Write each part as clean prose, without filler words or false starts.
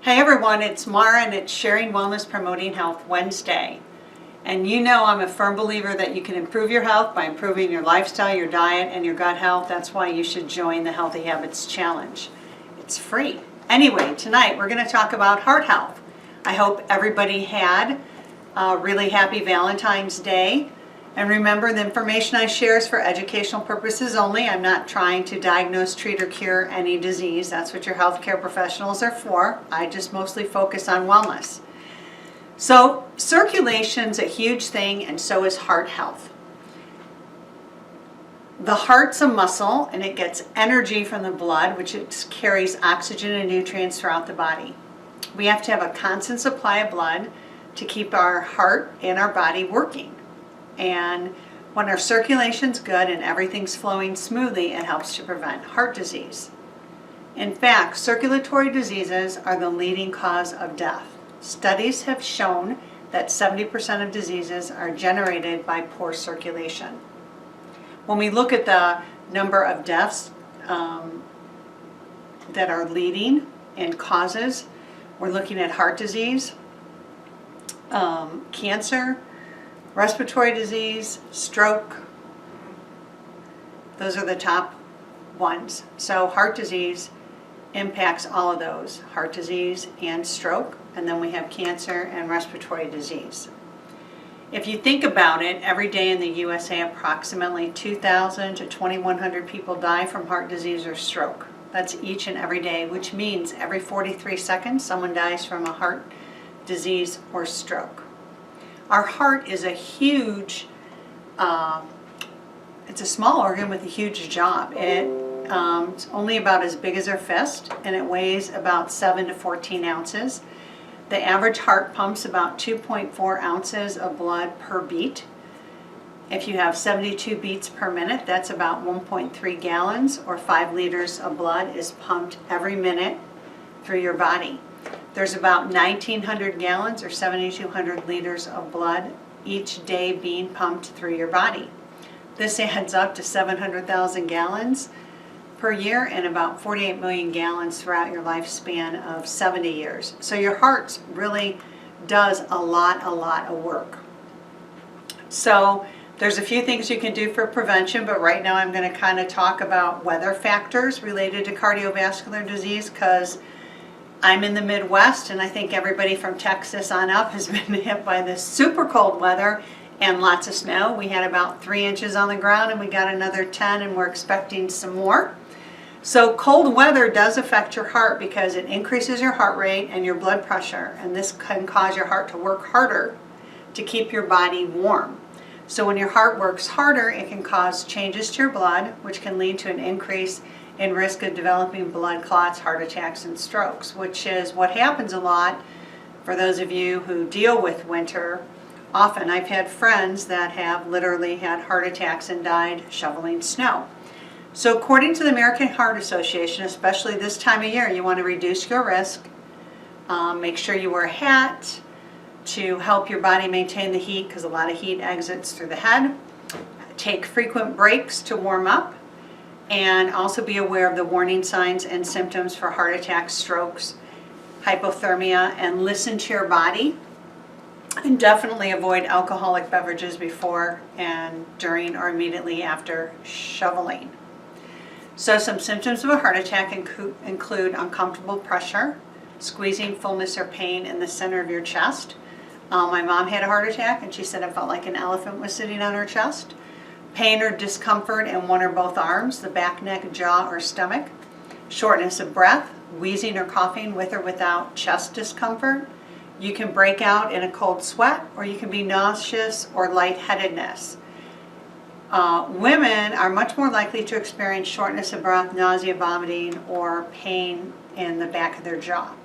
Hey everyone, it's Mara and it's Sharing Wellness Promoting Health Wednesday. And you know I'm a firm believer that you can improve your health by improving your lifestyle, your diet, and your gut health. That's why you should join the Healthy Habits Challenge. It's free. Anyway, tonight we're going to talk about heart health. I hope everybody had a really happy Valentine's Day. And remember, the information I share is for educational purposes only. I'm not trying to diagnose, treat, or cure any disease. That's what your healthcare professionals are for. I just mostly focus on wellness. So circulation's a huge thing, and so is heart health. The heart's a muscle, and it gets energy from the blood, which it carries oxygen and nutrients throughout the body. We have to have a constant supply of blood to keep our heart and our body working. And when our circulation's good and everything's flowing smoothly, it helps to prevent heart disease. In fact, circulatory diseases are the leading cause of death. Studies have shown that 70% of diseases are generated by poor circulation. When we look at the number of deaths that are leading and causes, we're looking at heart disease, cancer, respiratory disease, stroke. Those are the top ones. So heart disease impacts all of those, heart disease and stroke, and then we have cancer and respiratory disease. If you think about it, every day in the USA, approximately 2,000 to 2,100 people die from heart disease or stroke. That's each and every day, which means every 43 seconds someone dies from a heart disease or stroke. Our heart is a huge, it's a small organ with a huge job. It's only about as big as our fist, and it weighs about 7 to 14 ounces. The average heart pumps about 2.4 ounces of blood per beat. If you have 72 beats per minute, that's about 1.3 gallons or 5 liters of blood is pumped every minute through your body. There's about 1,900 gallons or 7,200 liters of blood each day being pumped through your body. This adds up to 700,000 gallons per year and about 48 million gallons throughout your lifespan of 70 years. So your heart really does a lot of work. So there's a few things you can do for prevention, but right now I'm going to kind of talk about weather factors related to cardiovascular disease because I'm in the Midwest, and I think everybody from Texas on up has been hit by this super cold weather and lots of snow. We had about 3 inches on the ground, and we got another 10, and we're expecting some more. So cold weather does affect your heart because it increases your heart rate and your blood pressure, and this can cause your heart to work harder to keep your body warm. So when your heart works harder, it can cause changes to your blood, which can lead to an increase in risk of developing blood clots, heart attacks, and strokes, which is what happens a lot for those of you who deal with winter. Often I've had friends that have literally had heart attacks and died shoveling snow. So according to the American Heart Association, especially this time of year, you want to reduce your risk. Make sure you wear a hat to help your body maintain the heat because a lot of heat exits through the head. Take frequent breaks to warm up. And also be aware of the warning signs and symptoms for heart attacks, strokes, hypothermia, and listen to your body. And definitely avoid alcoholic beverages before and during or immediately after shoveling. So some symptoms of a heart attack include uncomfortable pressure, squeezing, fullness, or pain in the center of your chest. My mom had a heart attack, and she said it felt like an elephant was sitting on her chest. Pain or discomfort in one or both arms, the back, neck, jaw, or stomach. Shortness of breath, wheezing or coughing with or without chest discomfort. You can break out in a cold sweat, or you can be nauseous or lightheadedness. Women are much more likely to experience shortness of breath, nausea, vomiting, or pain in the back of their jaw.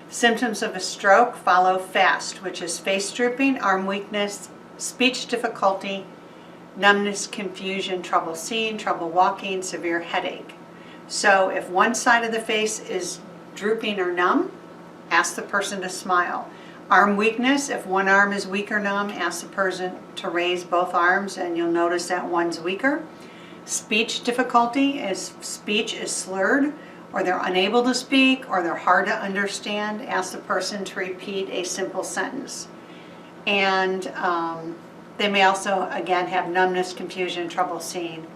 Symptoms of a stroke follow fast, which is face drooping, arm weakness, speech difficulty, numbness, confusion, trouble seeing, trouble walking, severe headache. So if one side of the face is drooping or numb, ask the person to smile. Arm weakness, if one arm is weak or numb, ask the person to raise both arms and you'll notice that one's weaker. Speech difficulty is speech is slurred or they're unable to speak, or they're hard to understand, ask the person to repeat a simple sentence. And they may also, again, have numbness, confusion, trouble seeing,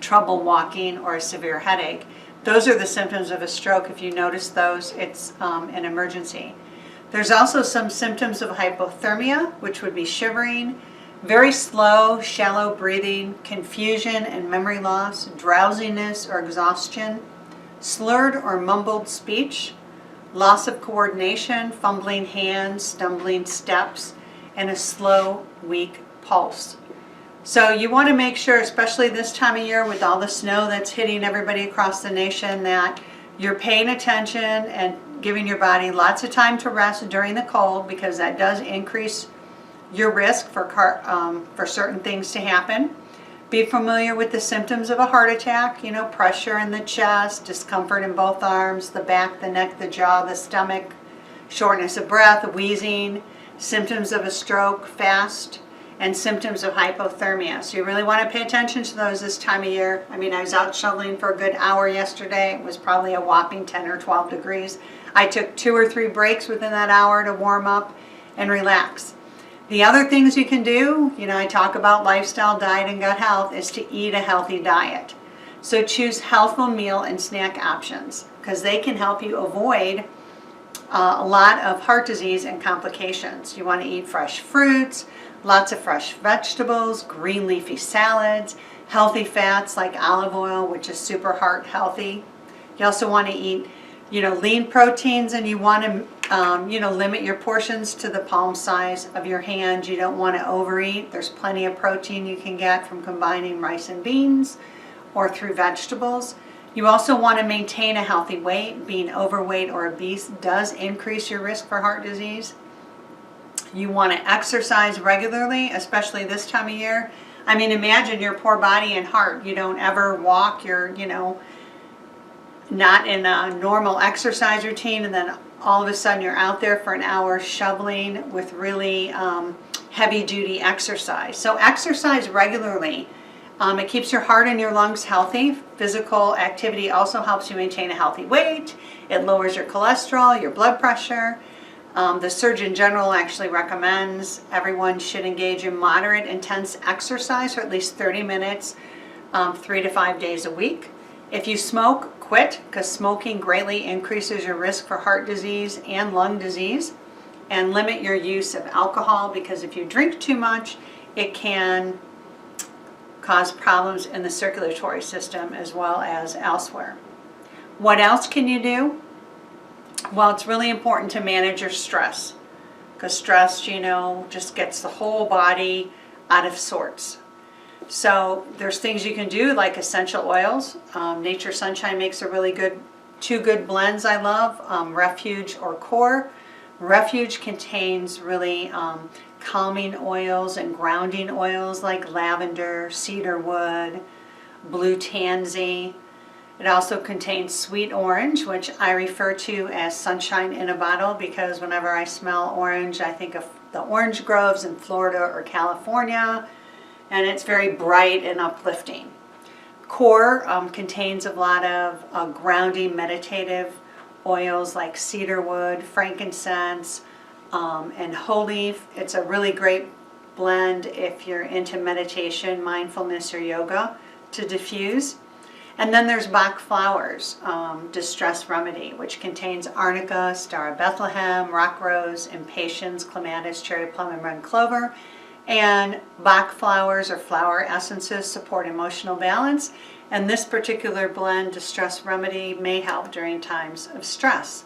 trouble walking, or a severe headache. Those are the symptoms of a stroke. If you notice those, it's an emergency. There's also some symptoms of hypothermia, which would be shivering, very slow, shallow breathing, confusion and memory loss, drowsiness or exhaustion, slurred or mumbled speech, loss of coordination, fumbling hands, stumbling steps, and a slow, weak pulse. So you want to make sure, especially this time of year with all the snow that's hitting everybody across the nation, that you're paying attention and giving your body lots of time to rest during the cold, because that does increase your risk for certain things to happen. Be familiar with the symptoms of a heart attack, pressure in the chest, discomfort in both arms, the back, the neck, the jaw, the stomach, shortness of breath, wheezing, symptoms of a stroke, fast, and symptoms of hypothermia. So you really want to pay attention to those this time of year. I was out shoveling for a good hour yesterday. It was probably a whopping 10 or 12 degrees. I took 2 or 3 breaks within that hour to warm up and relax. The other things you can do, I talk about lifestyle, diet, and gut health, is to eat a healthy diet. So choose healthful meal and snack options, because they can help you avoid a lot of heart disease and complications. You want to eat fresh fruits, lots of fresh vegetables, green leafy salads, healthy fats like olive oil, which is super heart healthy. You also want to eat, lean proteins, and you want to, limit your portions to the palm size of your hand. You don't want to overeat. There's plenty of protein you can get from combining rice and beans or through vegetables. You also want to maintain a healthy weight. Being overweight or obese does increase your risk for heart disease. You want to exercise regularly, especially this time of year. Imagine your poor body and heart. You don't ever walk. You're, not in a normal exercise routine, and then all of a sudden you're out there for an hour shoveling with really heavy duty exercise. So exercise regularly. It keeps your heart and your lungs healthy. Physical activity also helps you maintain a healthy weight. It lowers your cholesterol, your blood pressure. The Surgeon General actually recommends everyone should engage in moderate, intense exercise for at least 30 minutes, 3 to 5 days a week. If you smoke, quit, because smoking greatly increases your risk for heart disease and lung disease. And limit your use of alcohol, because if you drink too much, it can cause problems in the circulatory system as well as elsewhere. What else can you do? Well, it's really important to manage your stress, because stress, just gets the whole body out of sorts. So there's things you can do like essential oils. Nature Sunshine makes a really good, 2 good blends I love, Refuge or Core. Refuge contains really calming oils and grounding oils like lavender, cedarwood, blue tansy. It also contains sweet orange, which I refer to as sunshine in a bottle, because whenever I smell orange, I think of the orange groves in Florida or California, and it's very bright and uplifting. Core contains a lot of grounding meditative oils like cedarwood, frankincense, and whole leaf. It's a really great blend if you're into meditation, mindfulness, or yoga to diffuse. And then there's Bach Flowers Distress Remedy, which contains arnica, Star of Bethlehem, rock rose, impatiens, clematis, cherry plum, and red clover. And Bach flowers or flower essences support emotional balance. And this particular blend, Distress Remedy, may help during times of stress.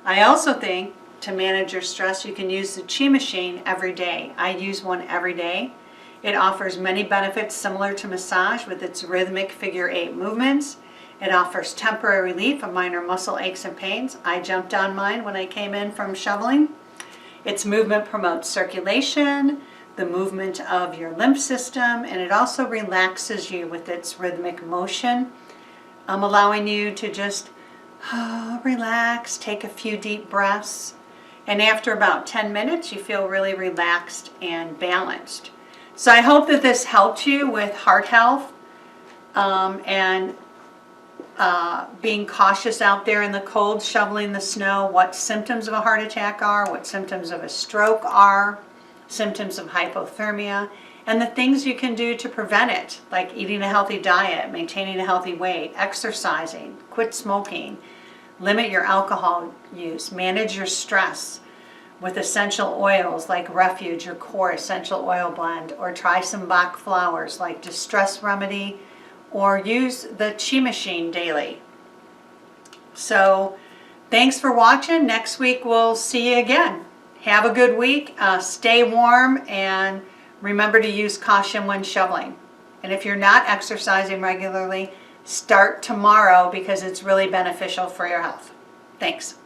I also think to manage your stress, you can use the Chi Machine every day. I use one every day. It offers many benefits similar to massage with its rhythmic figure 8 movements. It offers temporary relief of minor muscle aches and pains. I jumped on mine when I came in from shoveling. Its movement promotes circulation, the movement of your lymph system, and it also relaxes you with its rhythmic motion, allowing you to just relax, take a few deep breaths, and after about 10 minutes you feel really relaxed and balanced. So I hope that this helped you with heart health, and being cautious out there in the cold, shoveling the snow, what symptoms of a heart attack are, what symptoms of a stroke are, symptoms of hypothermia, and the things you can do to prevent it, like eating a healthy diet, maintaining a healthy weight, exercising, quit smoking, limit your alcohol use, manage your stress with essential oils like Refuge or Core Essential Oil Blend, or try some Bach flowers like Distress Remedy, or use the Chi Machine daily. So thanks for watching. Next week we'll see you again. Have a good week. Stay warm, and remember to use caution when shoveling. And if you're not exercising regularly, start tomorrow because it's really beneficial for your health. Thanks.